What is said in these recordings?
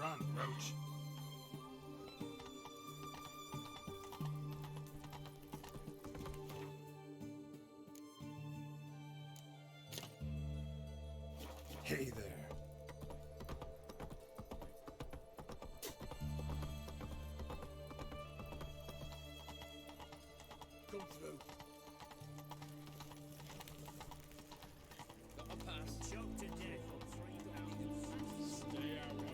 Run, Roach. Hey there. Come through. Got a pass. Choked to death on 3 pounds. Stay out, outlier.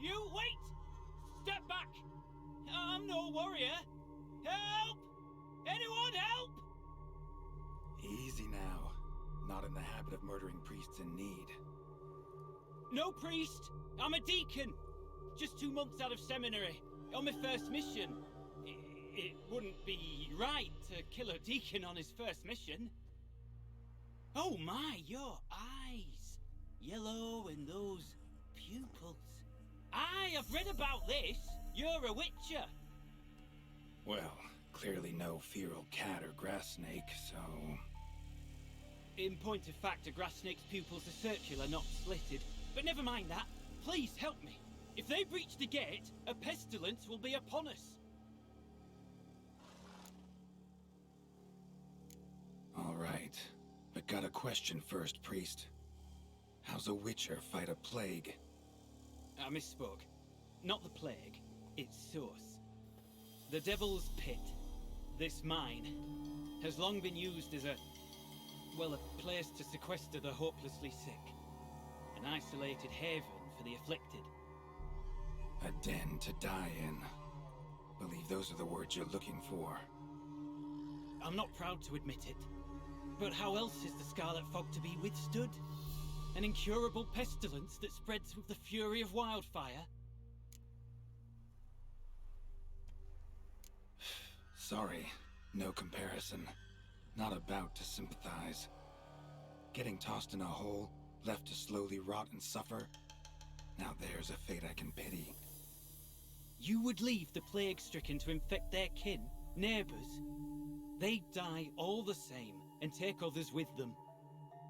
You wait! Step back! I'm no warrior! Help! Anyone help! Easy now. Not in the habit of murdering priests in need. No priest! I'm a deacon! Just 2 months out of seminary, on my first mission. It wouldn't be right to kill a deacon on his first mission. Oh my, your eyes! Yellow and those pupils. I've read about this! You're a witcher! Well, clearly no feral cat or grass snake, so... In point of fact, a grass snake's pupils are circular, not slitted. But never mind that. Please help me. If they breach the gate, a pestilence will be upon us. All right. But got a question first, priest. How's a witcher fight a plague? I misspoke. Not the plague, its source. The Devil's Pit, this mine, has long been used as a place to sequester the hopelessly sick. An isolated haven for the afflicted. A den to die in. Believe those are the words you're looking for. I'm not proud to admit it, but how else is the Scarlet Fog to be withstood? An incurable pestilence that spreads with the fury of wildfire? Sorry, no comparison. Not about to sympathize. Getting tossed in a hole, left to slowly rot and suffer? Now there's a fate I can pity. You would leave the plague-stricken to infect their kin, neighbours? They die all the same and take others with them.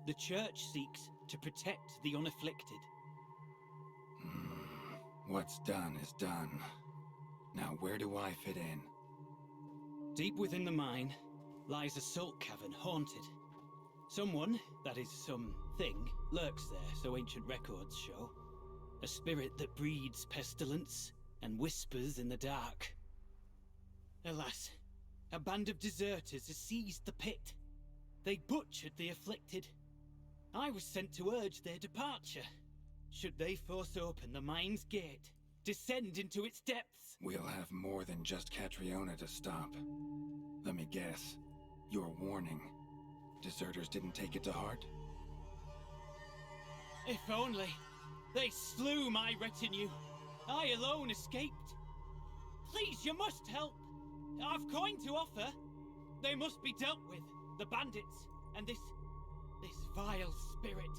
The Church seeks to protect the unafflicted. What's done is done. Now where do I fit in? Deep within the mine lies a salt cavern haunted. Someone, that is something, lurks there, so ancient records show. A spirit that breeds pestilence and whispers in the dark. Alas, a band of deserters has seized the pit. They butchered the afflicted. I was sent to urge their departure. Should they force open the mine's gate, descend into its depths? We'll have more than just Catriona to stop. Let me guess. Your warning. Deserters didn't take it to heart? If only. They slew my retinue. I alone escaped. Please, you must help. I've coin to offer. They must be dealt with. The bandits and this vile spirit.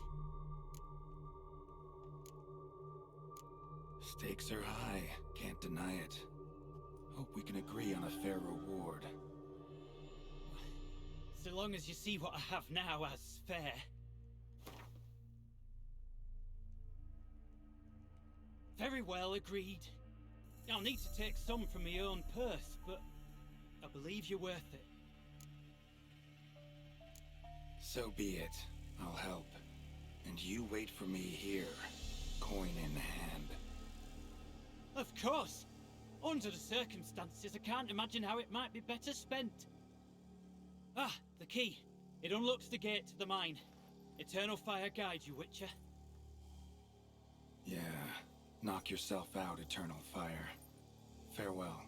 Stakes are high, can't deny it. Hope we can agree on a fair reward. So long as you see what I have now as fair. Very well, agreed. I'll need to take some from my own purse, but I believe you're worth it. So be it. I'll help. And you wait for me here, coin in hand. Of course! Under the circumstances, I can't imagine how it might be better spent. Ah, the key. It unlocks the gate to the mine. Eternal fire guide you, Witcher. Yeah, knock yourself out, eternal fire. Farewell.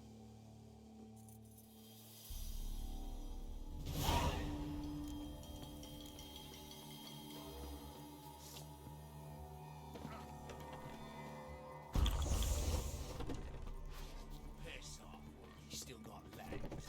Piss off, you still got legs.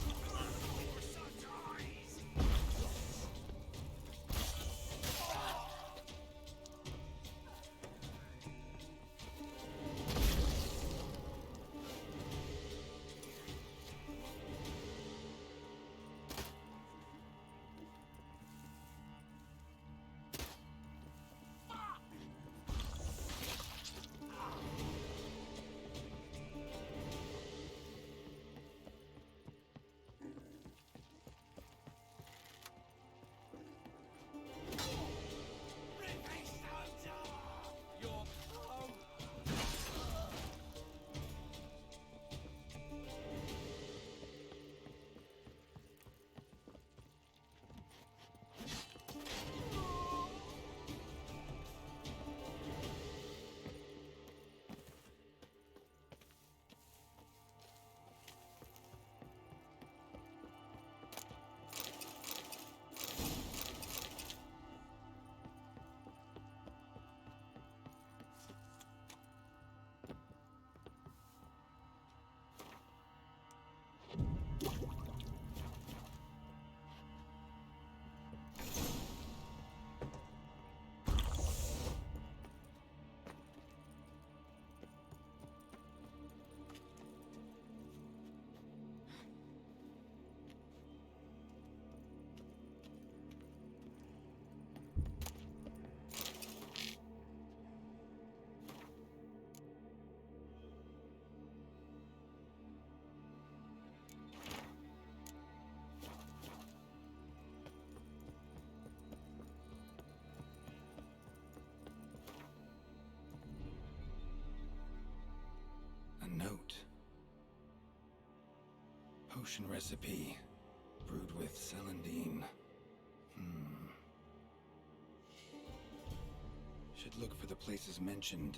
A note. Potion recipe. Brewed with celandine. Should look for the places mentioned.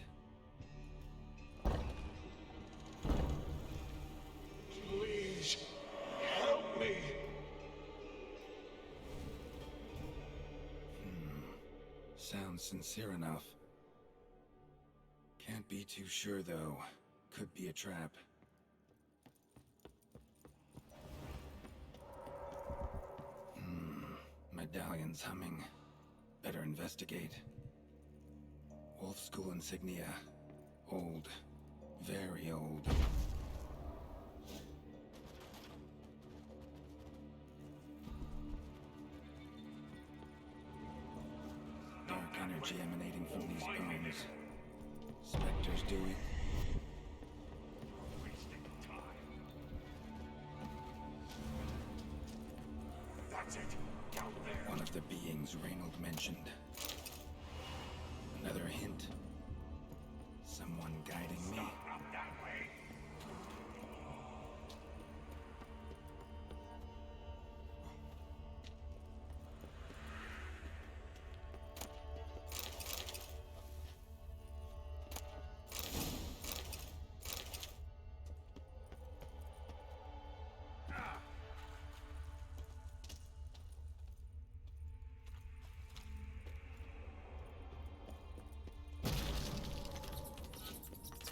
Please, help me. Sounds sincere enough. Can't be too sure, though. Could be a trap. Medallion's humming. Better investigate. Wolf School insignia. Old. Very old. Dark energy emanating from these bones. Specters do it. Wasting time. That's it. Down there. One of the beings Reynold mentioned. Another hint. Someone guiding me. Not that way.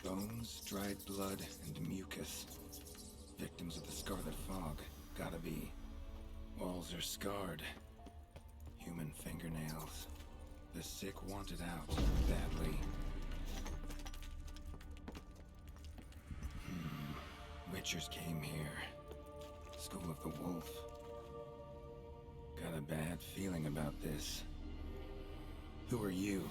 Bones, dried blood, and mucus. Victims of the Scarlet Fog. Gotta be. Walls are scarred. Human fingernails. The sick want it out badly. Witchers came here. School of the Wolf. Got a bad feeling about this. Who are you?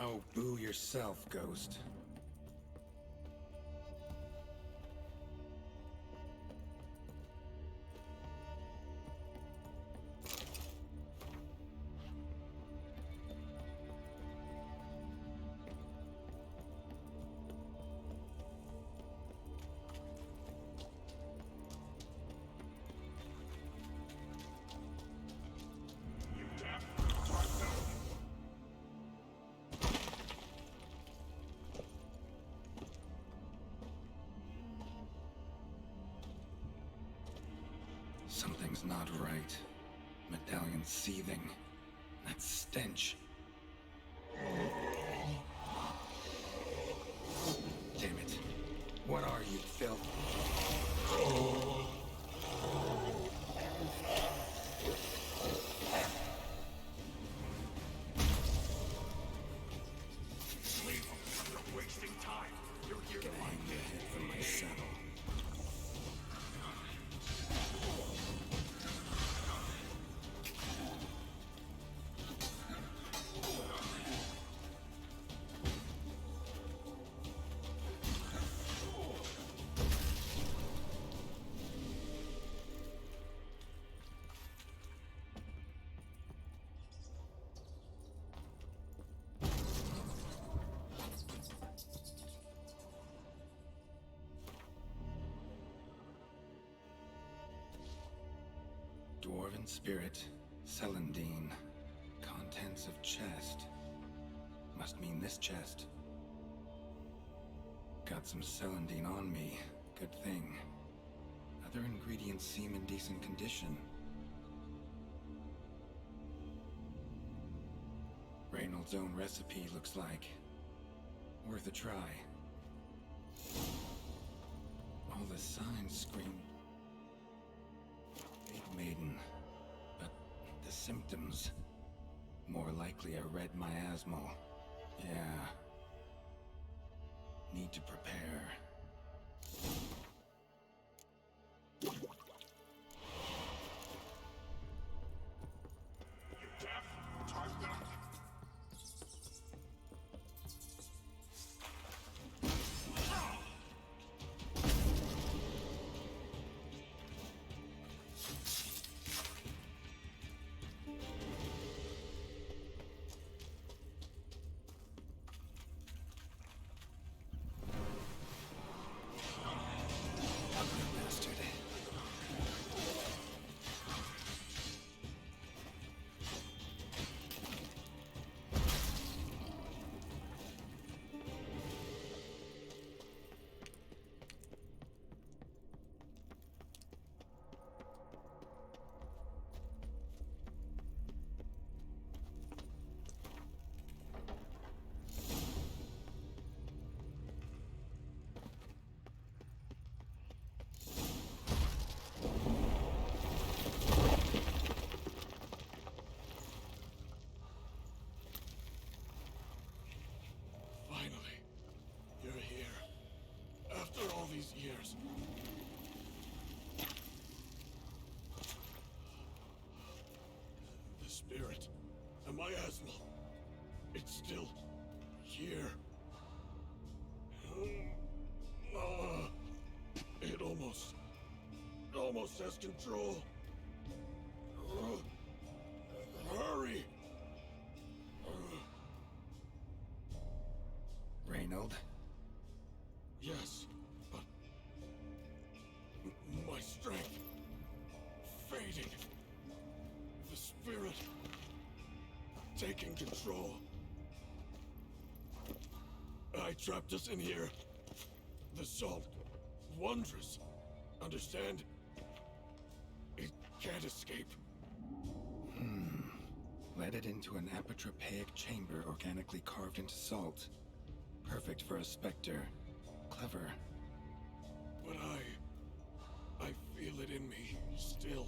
Oh, boo yourself, Ghost. Something's not right. Medallion seething. That stench. Damn it. What are you, filth? Leave him. You're wasting time. You're here to Hang the head from my saddle. Dwarven spirit, Celandine. Contents of chest. Must mean this chest. Got some Celandine on me. Good thing. Other ingredients seem in decent condition. Reynolds' own recipe looks like. Worth a try. All the signs scream maiden, but the symptoms, more likely a red miasmal. Yeah. Need to prepare. You deaf? Time's up. Bastard. Finally, you're here. After all these years. The spirit, the miasma, it's still here. It almost has control. Hurry! Reynald? Yes, but my strength fading. The spirit taking control. I trapped us in here. The salt, wondrous. Understand? It can't escape. Let it into an apotropaic chamber organically carved into salt. Perfect for a specter. Clever. But I feel it in me still.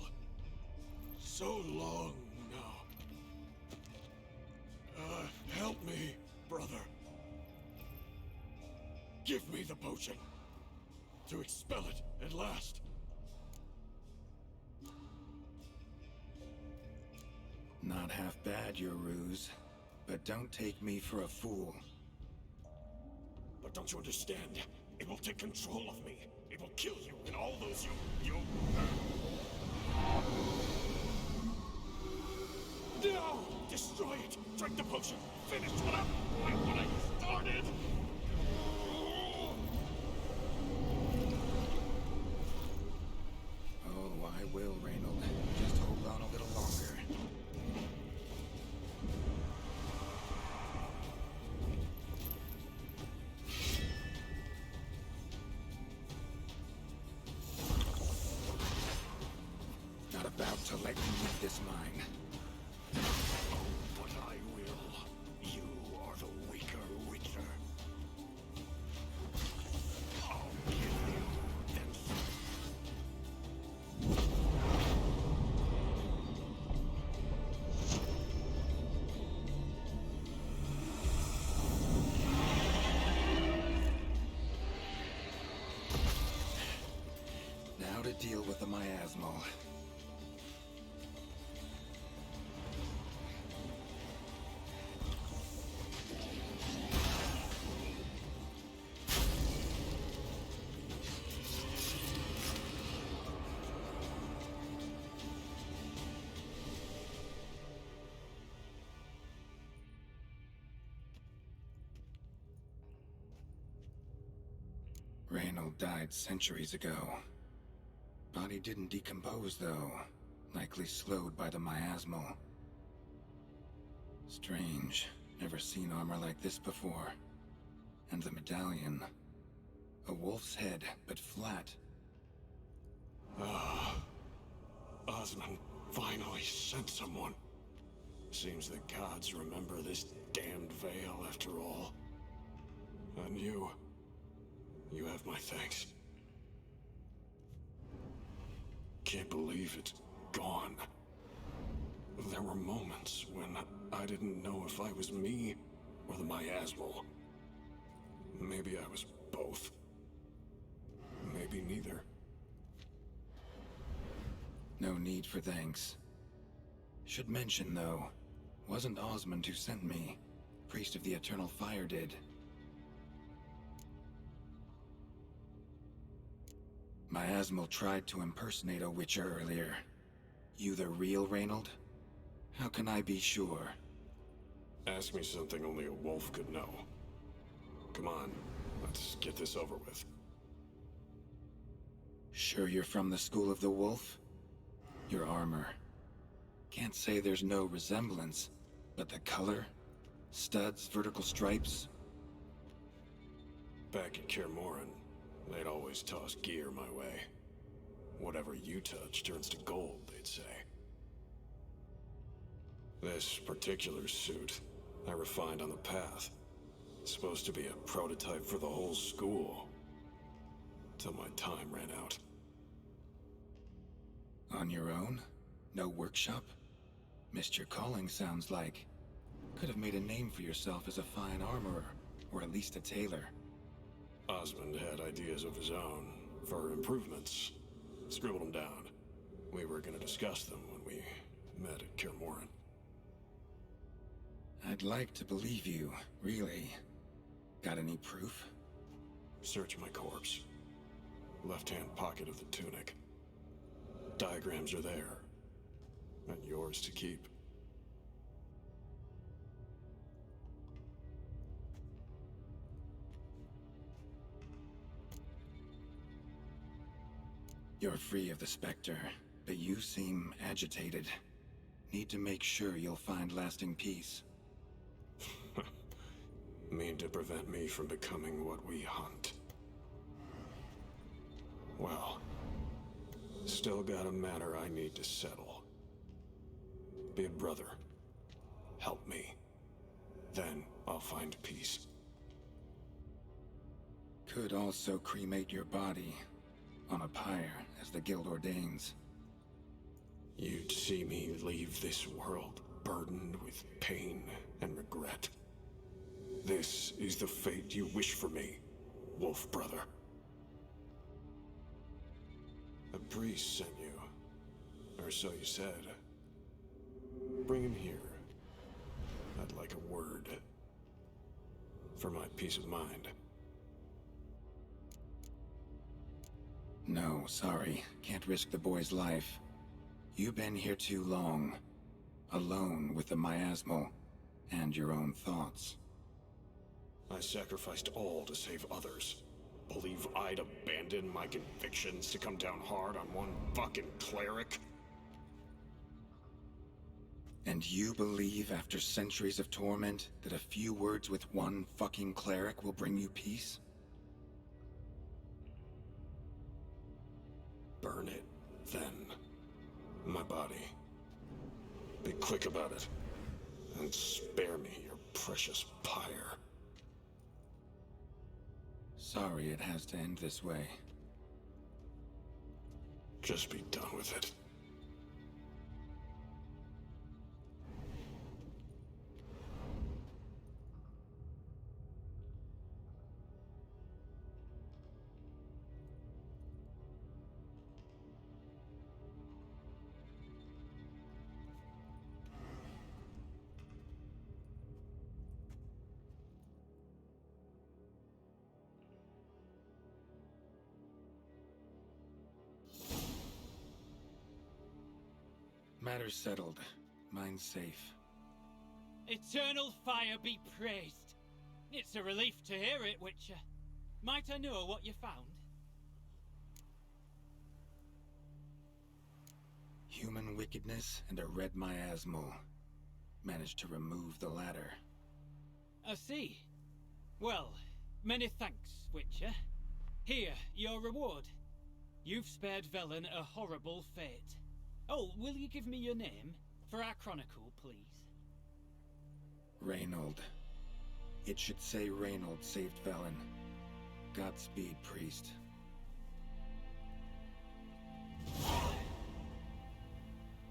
So long now. Help me, brother. Give me the potion. To expel it at last. Not half bad, your ruse. but don't take me for a fool. But don't you understand? It will take control of me. It will kill you and all those you... No! Destroy it! Drink the potion! Finish what I started! Oh, I will, Reynold. Just hold on a little longer. Not about to let you leave this mine. But I will. You are the weaker Witcher. I'll give you them. Now to deal with the miasmal. Reynold died centuries ago. Body didn't decompose, though. Likely slowed by the miasmal. Strange. Never seen armor like this before. And the medallion. A wolf's head, but flat. Osmond finally sent someone. Seems the gods remember this damned veil after all. And you have my thanks. Can't believe it's gone. There were moments when I didn't know if I was me or the miasmal. Maybe I was both. Maybe neither. No need for thanks. Should mention, though, wasn't Osmond who sent me. Priest of the Eternal Fire did. Miasmal tried to impersonate a Witcher earlier. You the real Reynold? How can I be sure? Ask me something only a wolf could know. Come on, let's get this over with. Sure you're from the School of the Wolf? Your armor. Can't say there's no resemblance, but the color? Studs, vertical stripes? Back at Kaer Morhen, they'd always toss gear my way. Whatever you touch turns to gold, they'd say. This particular suit, I refined on the path. It's supposed to be a prototype for the whole school. Till my time ran out. On your own? No workshop? Missed your calling, sounds like. Could have made a name for yourself as a fine armorer, or at least a tailor. Osmond had ideas of his own for improvements. Scribbled them down. We were gonna discuss them when we met at Kaer Morhen. I'd like to believe you, really. Got any proof? Search my corpse. Left-hand pocket of the tunic. Diagrams are there. And yours to keep. You're free of the Spectre, but you seem agitated. Need to make sure you'll find lasting peace. Mean to prevent me from becoming what we hunt. Well, still got a matter I need to settle. Be a brother. Help me. Then I'll find peace. Could also cremate your body on a pyre, as the guild ordains. You'd see me leave this world burdened with pain and regret. This is the fate you wish for me, wolf brother. A priest sent you, or so you said. Bring him here. I'd like a word. For my peace of mind. No, sorry. Can't risk the boy's life. You've been here too long. Alone with the miasmal. And your own thoughts. I sacrificed all to save others. Believe I'd abandon my convictions to come down hard on one fucking cleric? And you believe after centuries of torment that a few words with one fucking cleric will bring you peace? Burn it, then. My body. Be quick about it. And spare me your precious pyre. Sorry it has to end this way. Just be done with it. Matters settled. Mine's safe. Eternal fire be praised. It's a relief to hear it, Witcher. Might I know what you found? Human wickedness and a red miasmal. Managed to remove the latter. I see. Well, many thanks, Witcher. Here, your reward. You've spared Velen a horrible fate. Oh, will you give me your name? For our chronicle, please. REİNALD. It should say REÍNALD saved Velen. Godspeed, priest.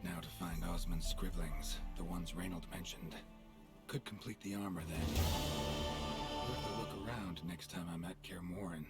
Now to find Osmond's scribblings, the ones REÍNALD mentioned. Could complete the armor then. Worth a look around next time I'm at Kaer Morhen.